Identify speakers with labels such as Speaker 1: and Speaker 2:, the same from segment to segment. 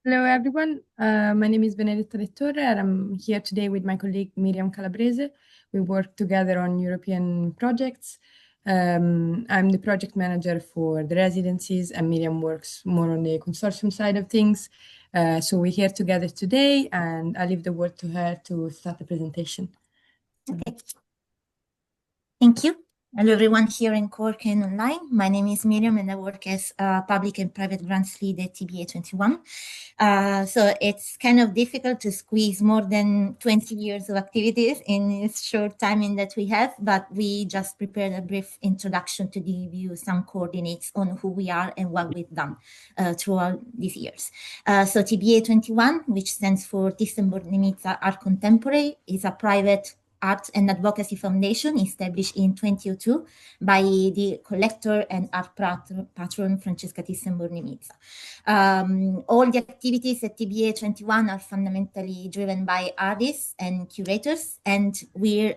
Speaker 1: Hello, everyone. My name is Benedetta D'Ettorre, and I'm here today with my colleague Miriam Calabrese. We work together on European projects. I'm the project manager for the residencies, and Miriam works more on the consortium side of things. So we're here together today, and I leave the word to her to start the presentation.
Speaker 2: Okay. Thank you. Hello, everyone here in Cork and online. My name is Miriam, and I work as public and private grants lead at TBA 21. So it's kind of difficult to squeeze more than 20 years of activities in this short timing that we have, but we just prepared a brief introduction to give you some coordinates on who we are and what we've done throughout these years. So TBA 21, which stands for Thyssen-Bornemisza Nemica Art Contemporary, is a private Art and Advocacy Foundation established in 2002 by the collector and art patron Francesca Thyssen-Bornemisza. All the activities at TBA 21 are fundamentally driven by artists and curators, and we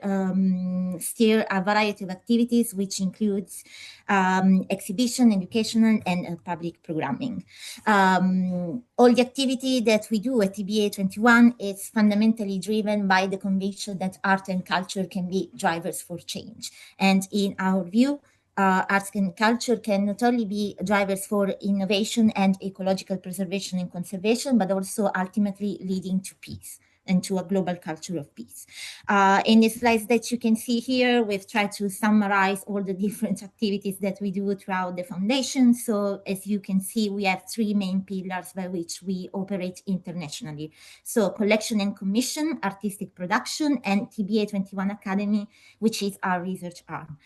Speaker 2: steer a variety of activities, which includes exhibition, educational, and public programming. All the activity that we do at TBA 21 is fundamentally driven by the conviction that art and culture can be drivers for change. And in our view, arts and culture can not only be drivers for innovation and ecological preservation and conservation, but also ultimately leading to peace and to a global culture of peace. In the slides that you can see here, we've tried to summarize all the different activities that we do throughout the foundation. So as you can see, we have three main pillars by which we operate internationally. So collection and commission, artistic production, and TBA 21 Academy, which is our research arm.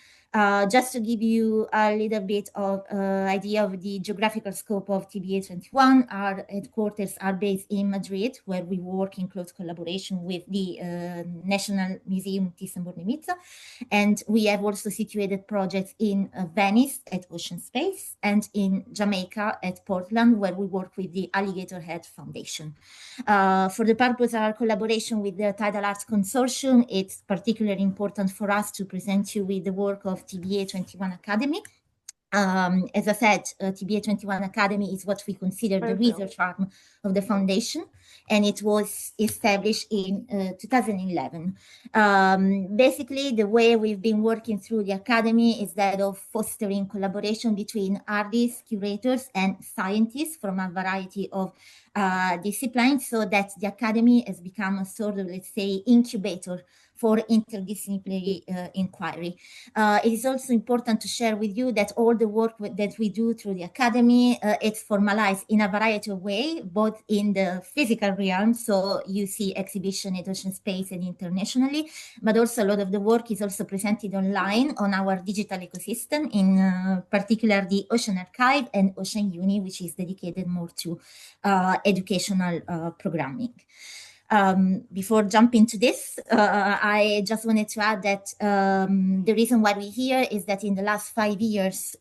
Speaker 2: Just to give you a little bit of idea of the geographical scope of TBA 21, our headquarters are based in Madrid, where we work in close collaboration with the National Museum Thyssen-Bornemisza. And we have also situated projects in Venice at Ocean Space and in Jamaica at Portland, where we work with the Alligator Head Foundation. For the purpose of our collaboration with the TIDAL ArtS Consortium, it's particularly important for us to present you with the work of TBA 21 Academy. As I said, TBA 21 Academy is what we consider the research arm of the foundation, and it was established in 2011. Basically, the way we've been working through the academy is that of fostering collaboration between artists, curators, and scientists from a variety of disciplines, so that the academy has become a sort of, let's say, incubator for interdisciplinary inquiry. It is also important to share with you that all the work that we do through the academy, it's formalized in a variety of ways, both in the physical realm, so you see exhibition at Ocean Space and internationally, but also a lot of the work is also presented online on our digital ecosystem, in particular the Ocean Archive and Ocean Uni, which is dedicated more to educational programming. Before jumping to this, I just wanted to add that the reason why we're here is that in the last 5 years,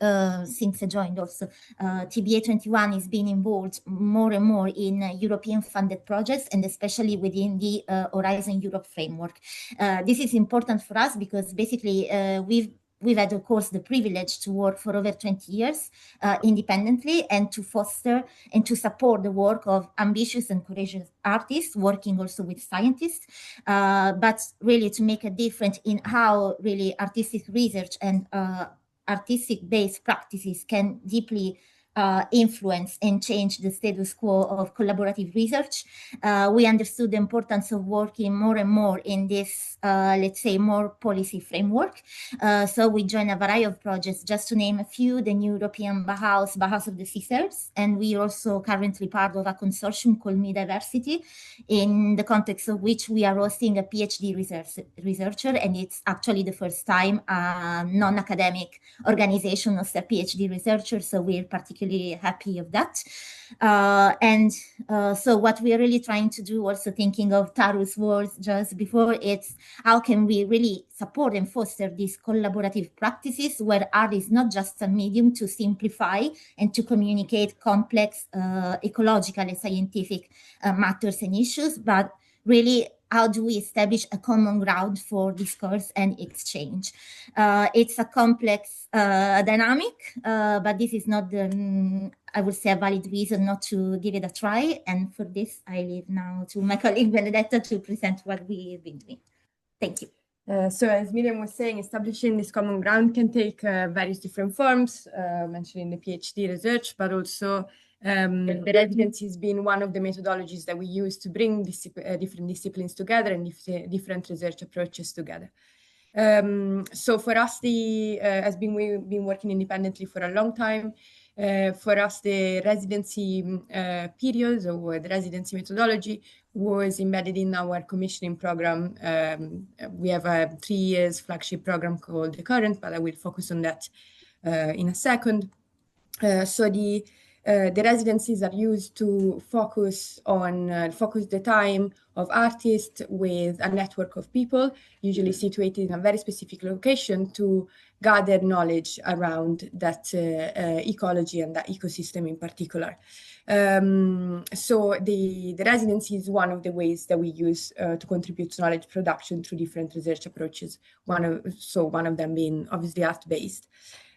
Speaker 2: since I joined also, TBA 21 is being involved more and more in European funded projects, and especially within the Horizon Europe framework. This is important for us because basically we've had, of course, the privilege to work for over 20 years independently and to foster and to support the work of ambitious and courageous artists, working also with scientists, but really to make a difference in how really artistic research and artistic-based practices can deeply influence and change the status quo of collaborative research. We understood the importance of working more and more in this, let's say, more policy framework. So we joined a variety of projects, just to name a few: the new European Bauhaus of the Scissors, and we are also currently part of a consortium called Me Diversity, in the context of which we are hosting a PhD researcher, and it's actually the first time a non-academic organization hosts a PhD researcher, so we're particularly happy of that. So what we are really trying to do, also thinking of Taru's words just before, it's how can we really support and foster these collaborative practices where art is not just a medium to simplify and to communicate complex ecological and scientific matters and issues, but really how do we establish a common ground for discourse and exchange? It's a complex dynamic, but this is not the I would say, a valid reason not to give it a try. And for this, I leave now to my colleague Benedetta to present what we've been doing. Thank you.
Speaker 1: So as Miriam was saying, establishing this common ground can take various different forms, mentioning the PhD research, but also the residencies being one of the methodologies that we use to bring different disciplines together and different research approaches together. So for us, we've been working independently for a long time. For us, the residency periods or the residency methodology was embedded in our commissioning program. We have a 3 years flagship program called The Current, but I will focus on that in a second. So the residencies are used to focus the time of artists with a network of people, usually situated in a very specific location, to gather knowledge around that ecology and that ecosystem in particular. So the residency is one of the ways that we use to contribute to knowledge production through different research approaches. One of them being obviously art-based.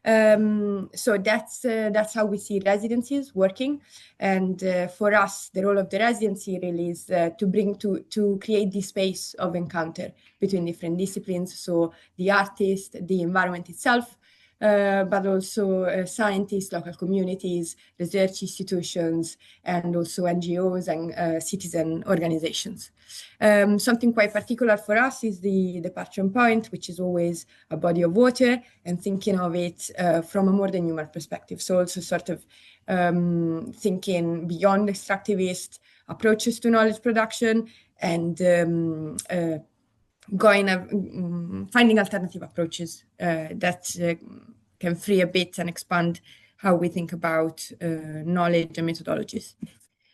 Speaker 1: So that's how we see residencies working, and for us the role of the residency really is to create this space of encounter between different disciplines, so the artist, the environment itself, but also scientists, local communities, research institutions, and also NGOs and citizen organizations. Something quite particular for us is the departure point, which is always a body of water, and thinking of it from a more than human perspective. So also sort of thinking beyond extractivist approaches to knowledge production and finding alternative approaches that can free a bit and expand how we think about knowledge and methodologies.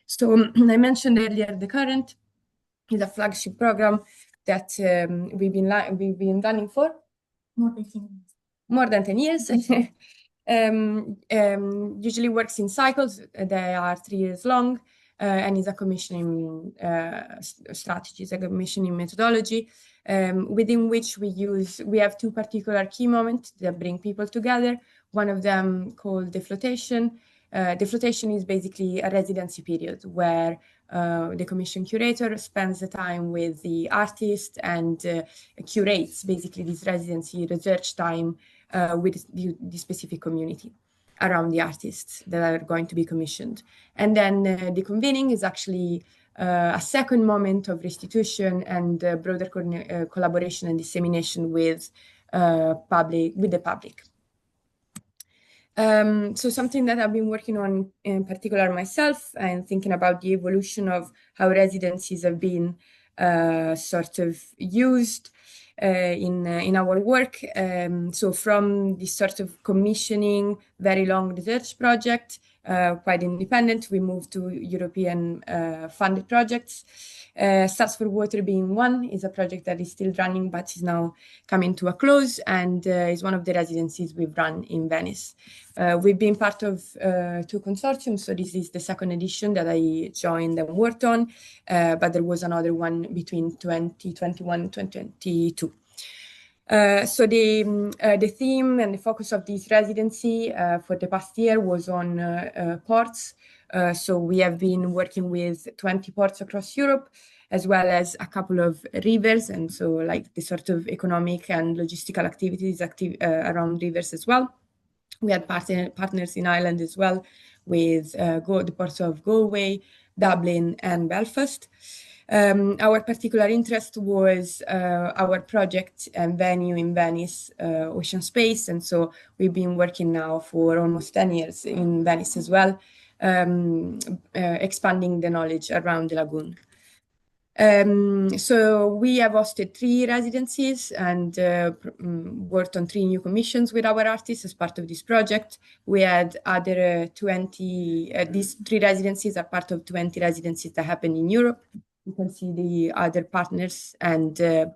Speaker 1: So I mentioned earlier The Current is a flagship program that we've been running for more than 10 years. Usually works in cycles. They are 3 years long, and is a commissioning strategy, is a commissioning methodology, within which we have 2 particular key moments that bring people together. One of them called the flotation. The flotation is basically a residency period where the commission curator spends the time with the artist and curates basically this residency research time with the specific community around the artists that are going to be commissioned. And then the convening is actually a second moment of restitution and broader collaboration and dissemination with the public. So something that I've been working on in particular myself, and thinking about the evolution of how residencies have been sort of used in our work. So from this sort of commissioning, very long research project, quite independent, we moved to European funded projects. Stars for Water being one, is a project that is still running but is now coming to a close, and is one of the residencies we've run in Venice. We've been part of 2 consortiums, so this is the second edition that I joined and worked on, but there was another one between 2021 and 2022. So the theme and the focus of this residency for the past year was on ports. So we have been working with 20 ports across Europe, as well as a couple of rivers, and so like the sort of economic and logistical activities around rivers as well. We had partners in Ireland as well, with the ports of Galway, Dublin, and Belfast. Our particular interest was our project and venue in Venice, Ocean Space, and so we've been working now for almost 10 years in Venice as well, expanding the knowledge around the lagoon. So we have hosted 3 residencies and worked on 3 new commissions with our artists as part of this project. We had other 20, these 3 residencies are part of 20 residencies that happened in Europe. You can see the other partners and the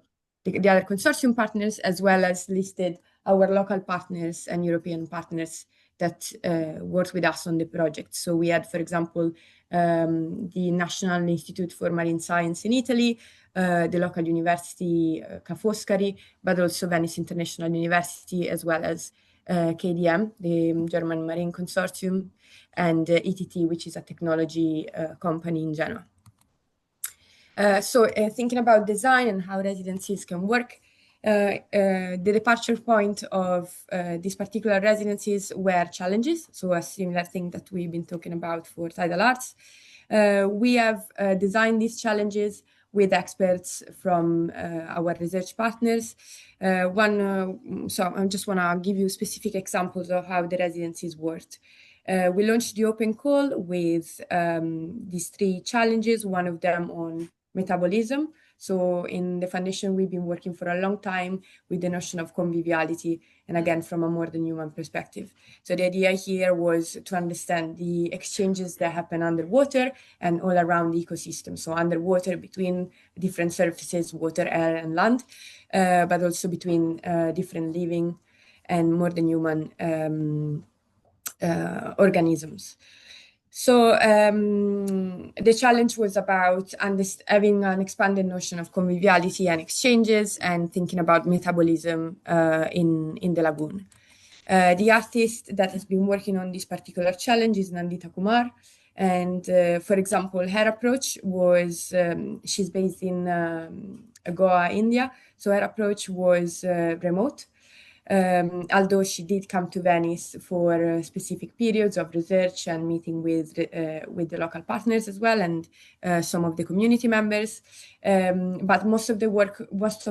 Speaker 1: other consortium partners, as well as listed our local partners and European partners that worked with us on the project. So we had, for example, the National Institute for Marine Science in Italy, the local university Ca' Foscari, but also Venice International University, as well as KDM, the German Marine Consortium, and ETT, which is a technology company in Genoa. So thinking about design and how residencies can work, the departure point of these particular residencies were challenges, so a similar thing that we've been talking about for TIDAL ArtS. We have designed these challenges with experts from our research partners. So I just want to give you specific examples of how the residencies worked. We launched the open call with these 3 challenges, one of them on metabolism. So in the foundation, we've been working for a long time with the notion of conviviality, and again, from a more than human perspective. So the idea here was to understand the exchanges that happen underwater and all around the ecosystem. So underwater between different surfaces, water, air, and land, but also between different living and more than human organisms. So the challenge was about having an expanded notion of conviviality and exchanges and thinking about metabolism in the lagoon. The artist that has been working on this particular challenge is Nandita Kumar. And for example, her approach was, she's based in Goa, India. So her approach was remote. Although she did come to Venice for specific periods of research and meeting with the local partners as well, and some of the community members. But most of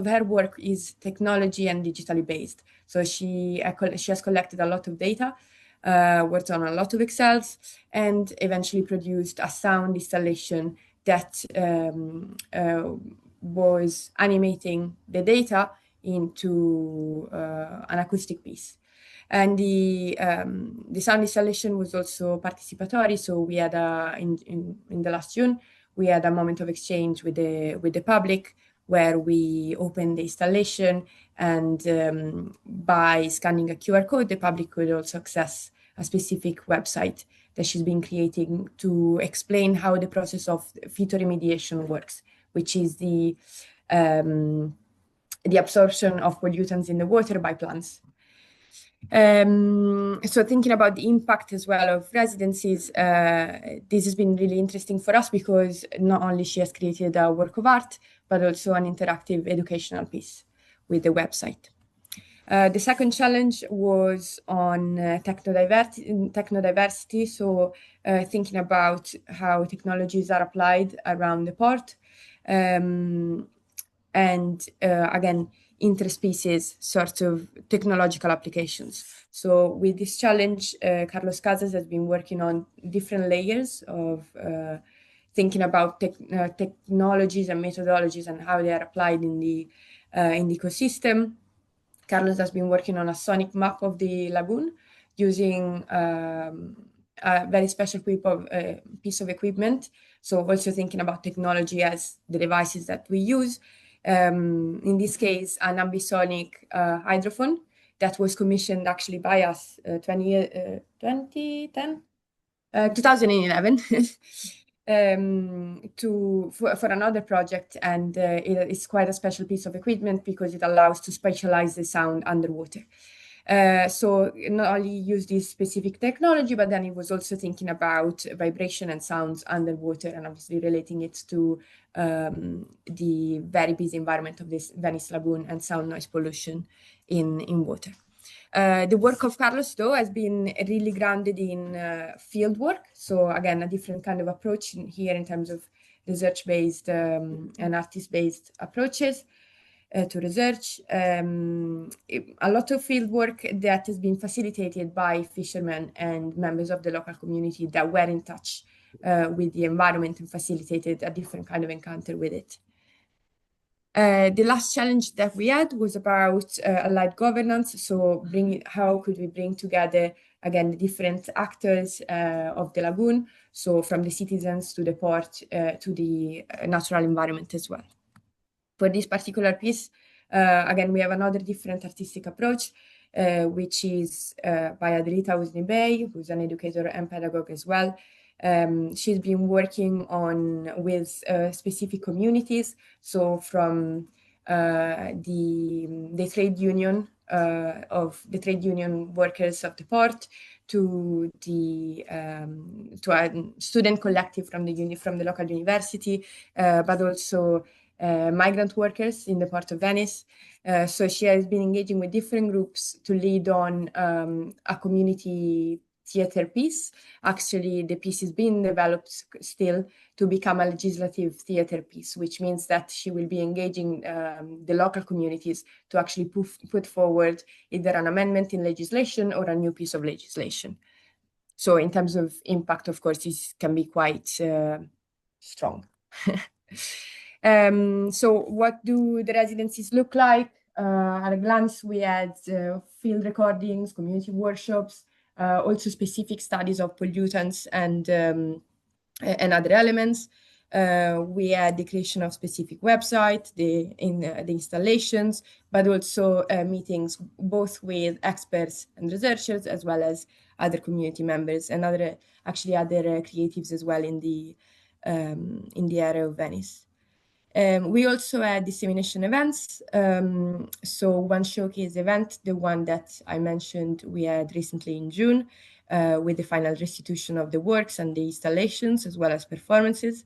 Speaker 1: her work is technology and digitally based. So she has collected a lot of data, worked on a lot of Excels, and eventually produced a sound installation that was animating the data into an acoustic piece. And the sound installation was also participatory. So we had in the last June, we had a moment of exchange with the public where we opened the installation, and by scanning a QR code, the public could also access a specific website that she's been creating to explain how the process of phytoremediation works, which is the absorption of pollutants in the water by plants. So thinking about the impact as well of residencies, this has been really interesting for us because not only she has created a work of art, but also an interactive educational piece with the website. The second challenge was on technodiversity, so thinking about how technologies are applied around the port. And again, interspecies sort of technological applications. So with this challenge, Carlos Casas has been working on different layers of thinking about technologies and methodologies and how they are applied in the ecosystem. Carlos has been working on a sonic map of the lagoon using a very special piece of equipment. So also thinking about technology as the devices that we use. In this case, an ambisonic hydrophone that was commissioned actually by us 2011 for another project, and it's quite a special piece of equipment because it allows to spatialize the sound underwater. So not only use this specific technology, but then it was also thinking about vibration and sounds underwater and obviously relating it to the very busy environment of this Venice lagoon and sound noise pollution in water. The work of Carlos, though, has been really grounded in field work. So again, a different kind of approach here in terms of research-based and artist-based approaches to research. A lot of field work that has been facilitated by fishermen and members of the local community that were in touch with the environment and facilitated a different kind of encounter with it. The last challenge that we had was about allied governance. So how could we bring together, again, the different actors of the lagoon, so from the citizens to the port to the natural environment as well. For this particular piece, again, we have another different artistic approach, which is by Adelita Usnibey, who's an educator and pedagogue as well. She's been working with specific communities, so from the trade union of the trade union workers of the port, to a student collective from the local university, but also migrant workers in the port of Venice. So she has been engaging with different groups to lead on a community theater piece. Actually, the piece is being developed still to become a legislative theater piece, which means that she will be engaging the local communities to actually put forward either an amendment in legislation or a new piece of legislation. So in terms of impact, of course, this can be quite strong. So what do the residencies look like? At a glance, we had field recordings, community workshops, also specific studies of pollutants and other elements. We had the creation of specific website, the installations, but also meetings both with experts and researchers, as well as other community members and other creatives as well in the area of Venice. We also had dissemination events. So one showcase event, the one that I mentioned we had recently in June, with the final restitution of the works and the installations, as well as performances.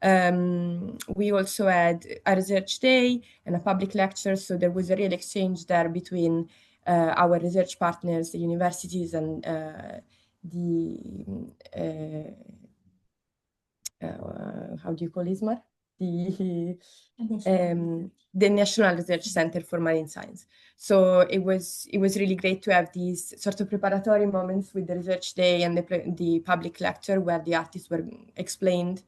Speaker 1: We also had a research day and a public lecture, so there was a real exchange there between our research partners, the universities, and how do you call ISMAR? The National Research Center for Marine Science. So it was really great to have these sort of preparatory moments with the research day and the public lecture, where the artists were explained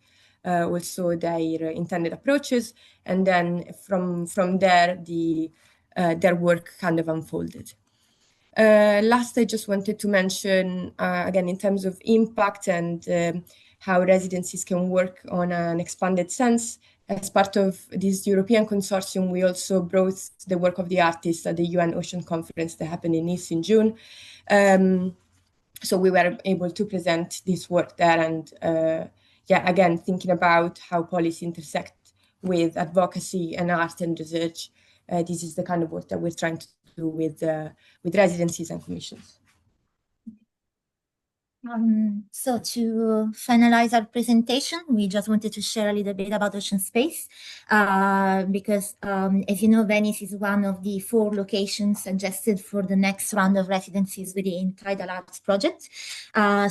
Speaker 1: also their intended approaches, and then from there their work kind of unfolded. Last, I just wanted to mention again in terms of impact and how residencies can work on an expanded sense. As part of this European consortium, we also brought the work of the artists at the UN Ocean Conference that happened in Nice in June. So we were able to present this work there, and again, thinking about how policy intersect with advocacy and art and research. This is the kind of work that we're trying to do with residencies and commissions.
Speaker 2: So to finalize our presentation, we just wanted to share a little bit about Ocean Space, because as you know, Venice is one of the 4 locations suggested for the next round of residencies within TIDAL ArtS project.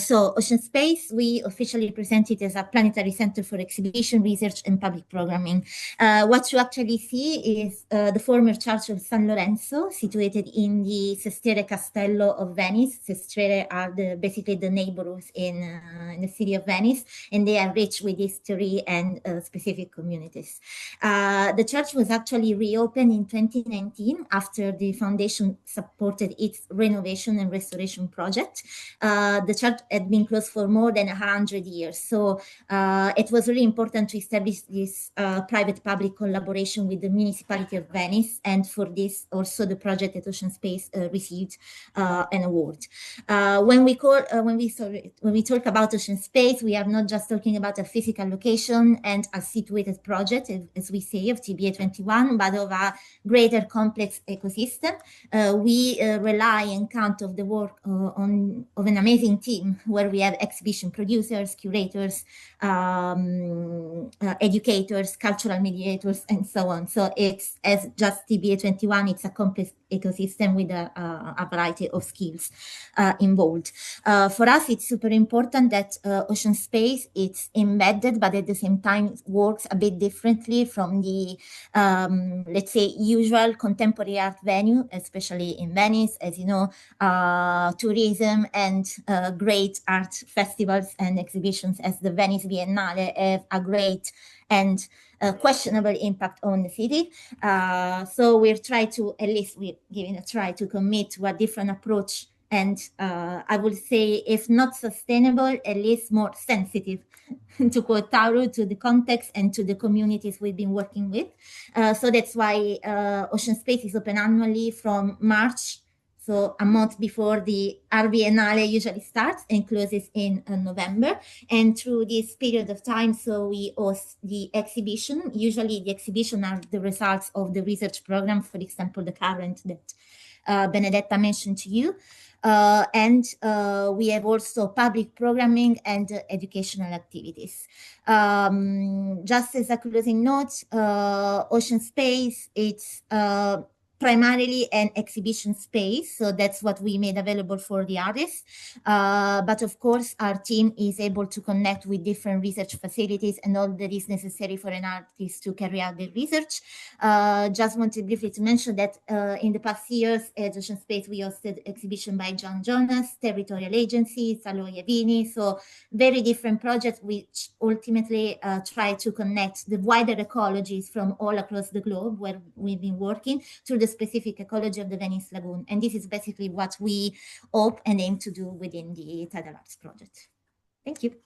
Speaker 2: So Ocean Space, we officially present it as a planetary center for exhibition, research, and public programming. What you actually see is the former church of San Lorenzo, situated in the Sestiere Castello of Venice. Sestiere are basically the neighborhoods in the city of Venice, and they are rich with history and specific communities. The church was actually reopened in 2019 after the foundation supported its renovation and restoration project. The church had been closed for more than 100 years, so it was really important to establish this private-public collaboration with the municipality of Venice, and for this also the project at Ocean Space received an award. When we talk about Ocean Space, we are not just talking about a physical location and a situated project, as we say, of TBA 21, but of a greater complex ecosystem. We rely and count of the work of an amazing team, where we have exhibition producers, curators, educators, cultural mediators, and so on. So it's, as just TBA 21, it's a complex ecosystem with a variety of skills involved. For us, it's super important that Ocean Space, it's embedded, but at the same time works a bit differently from the, let's say, usual contemporary art venue, especially in Venice. As you know, tourism and great art festivals and exhibitions as the Venice Biennale have a great and questionable impact on the city. So we're giving a try to commit to a different approach, and I would say, if not sustainable, at least more sensitive, to quote Tauro, to the context and to the communities we've been working with. So that's why Ocean Space is open annually from March so a month before the Art Biennale usually starts and closes in November. And through this period of time, so we host the exhibition. Usually the exhibition are the results of the research program, for example, the current that Benedetta mentioned to you. And we have also public programming and educational activities. Just as a closing note, Ocean Space, it's primarily an exhibition space, so that's what we made available for the artists. But of course, our team is able to connect with different research facilities and all that is necessary for an artist to carry out their research. Just wanted briefly to mention that in the past years at Ocean Space, we hosted exhibition by John Jonas, Territorial Agency, Salo Iavini, so very different projects which ultimately try to connect the wider ecologies from all across the globe where we've been working to the specific ecology of the Venice Lagoon. And this is basically what we hope and aim to do within the TIDAL ArtS project. Thank you.